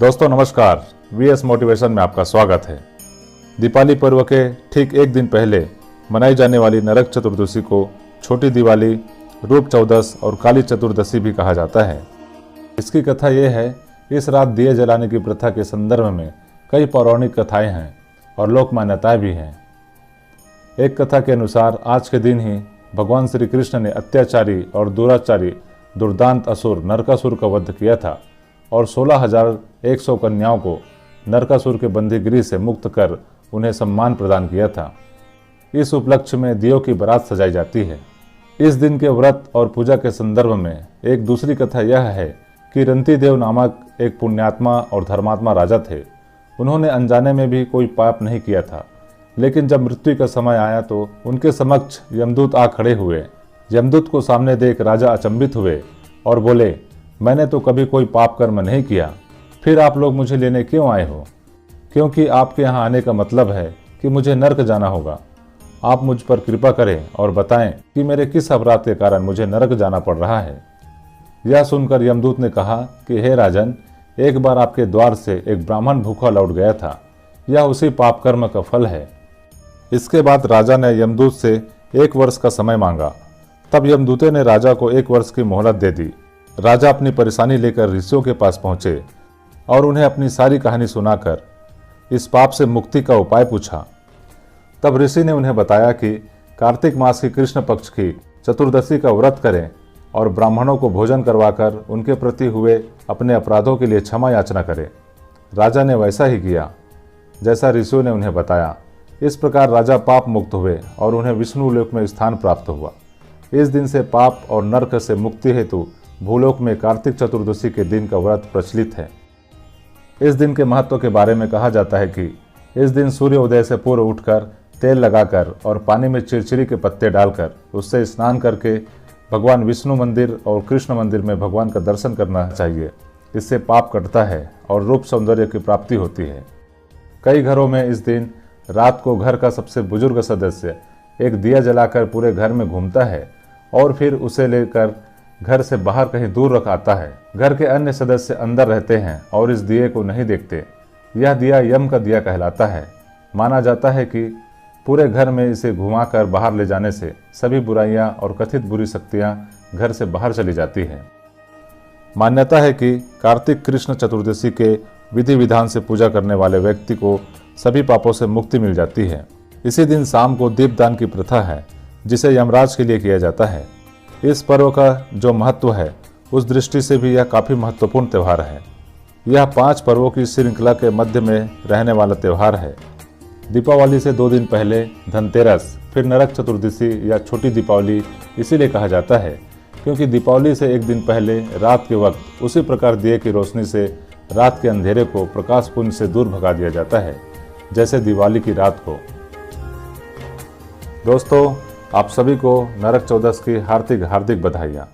दोस्तों नमस्कार, VS motivation में आपका स्वागत है। दीपावली पर्व के ठीक एक दिन पहले मनाई जाने वाली नरक चतुर्दशी को छोटी दिवाली, रूप चौदस और काली चतुर्दशी भी कहा जाता है। इसकी कथा यह है, इस रात दिए जलाने की प्रथा के संदर्भ में कई पौराणिक कथाएं हैं और लोक मान्यताएं भी हैं। एक कथा के अनुसार आज के दिन ही भगवान श्री कृष्ण ने अत्याचारी और दुराचारी दुर्दांत असुर नरकासुर का वध किया था और 16,100 कन्याओं को नरकासुर के बंदीगृह से मुक्त कर उन्हें सम्मान प्रदान किया था। इस उपलक्ष्य में दियों की बारात सजाई जाती है। इस दिन के व्रत और पूजा के संदर्भ में एक दूसरी कथा यह है कि रंतिदेव नामक एक पुण्यात्मा और धर्मात्मा राजा थे। उन्होंने अनजाने में भी कोई पाप नहीं किया था, लेकिन जब मृत्यु का समय आया तो उनके समक्ष यमदूत आ खड़े हुए। यमदूत को सामने देख राजा अचंभित हुए और बोले, मैंने तो कभी कोई पाप कर्म नहीं किया, फिर आप लोग मुझे लेने क्यों आए हो? क्योंकि आपके यहाँ आने का मतलब है कि मुझे नरक जाना होगा। आप मुझ पर कृपा करें और बताएं कि मेरे किस अपराध के कारण मुझे नरक जाना पड़ रहा है। यह सुनकर यमदूत ने कहा कि हे राजन, एक बार आपके द्वार से एक ब्राह्मण भूखा लौट गया था। यह उसी पाप कर्म का फल है। इसके बाद राजा ने यमदूत से 1 वर्ष का समय मांगा। तब यमदूते ने राजा को 1 वर्ष की मोहलत दे दी। राजा अपनी परेशानी लेकर ऋषियों के पास पहुंचे और उन्हें अपनी सारी कहानी सुनाकर इस पाप से मुक्ति का उपाय पूछा। तब ऋषि ने उन्हें बताया कि कार्तिक मास की कृष्ण पक्ष की चतुर्दशी का व्रत करें और ब्राह्मणों को भोजन करवाकर उनके प्रति हुए अपने अपराधों के लिए क्षमा याचना करें। राजा ने वैसा ही किया जैसा ऋषियों ने उन्हें बताया। इस प्रकार राजा पाप मुक्त हुए और उन्हें विष्णु लोक में स्थान प्राप्त हुआ। इस दिन से पाप और नरक से मुक्ति हेतु भूलोक में कार्तिक चतुर्दशी के दिन का व्रत प्रचलित है। इस दिन के महत्व के बारे में कहा जाता है कि इस दिन सूर्य उदय से पूर्व उठकर तेल लगाकर और पानी में चिरचिरी के पत्ते डालकर उससे स्नान करके भगवान विष्णु मंदिर और कृष्ण मंदिर में भगवान का दर्शन करना चाहिए। इससे पाप कटता है और रूप सौंदर्य की प्राप्ति होती है। कई घरों में इस दिन रात को घर का सबसे बुजुर्ग सदस्य एक दिया जलाकर पूरे घर में घूमता है और फिर उसे लेकर घर से बाहर कहीं दूर रख आता है। घर के अन्य सदस्य अंदर रहते हैं और इस दिए को नहीं देखते। यह दिया यम का दिया कहलाता है। माना जाता है कि पूरे घर में इसे घुमाकर बाहर ले जाने से सभी बुराइयां और कथित बुरी शक्तियां घर से बाहर चली जाती है। मान्यता है कि कार्तिक कृष्ण चतुर्दशी के विधि विधान से पूजा करने वाले व्यक्ति को सभी पापों से मुक्ति मिल जाती है। इसी दिन शाम को दीपदान की प्रथा है, जिसे यमराज के लिए किया जाता है। इस पर्व का जो महत्व है, उस दृष्टि से भी यह काफ़ी महत्वपूर्ण त्यौहार है। यह 5 पर्वों की श्रृंखला के मध्य में रहने वाला त्यौहार है। दीपावली से 2 दिन पहले धनतेरस, फिर नरक चतुर्दशी या छोटी दीपावली इसीलिए कहा जाता है क्योंकि दीपावली से 1 दिन पहले रात के वक्त उसी प्रकार दिए की रोशनी से रात के अंधेरे को प्रकाश पुंज से दूर भगा दिया जाता है, जैसे दिवाली की रात को। दोस्तों, आप सभी को नरक चौदस की हार्दिक बधाइयाँ।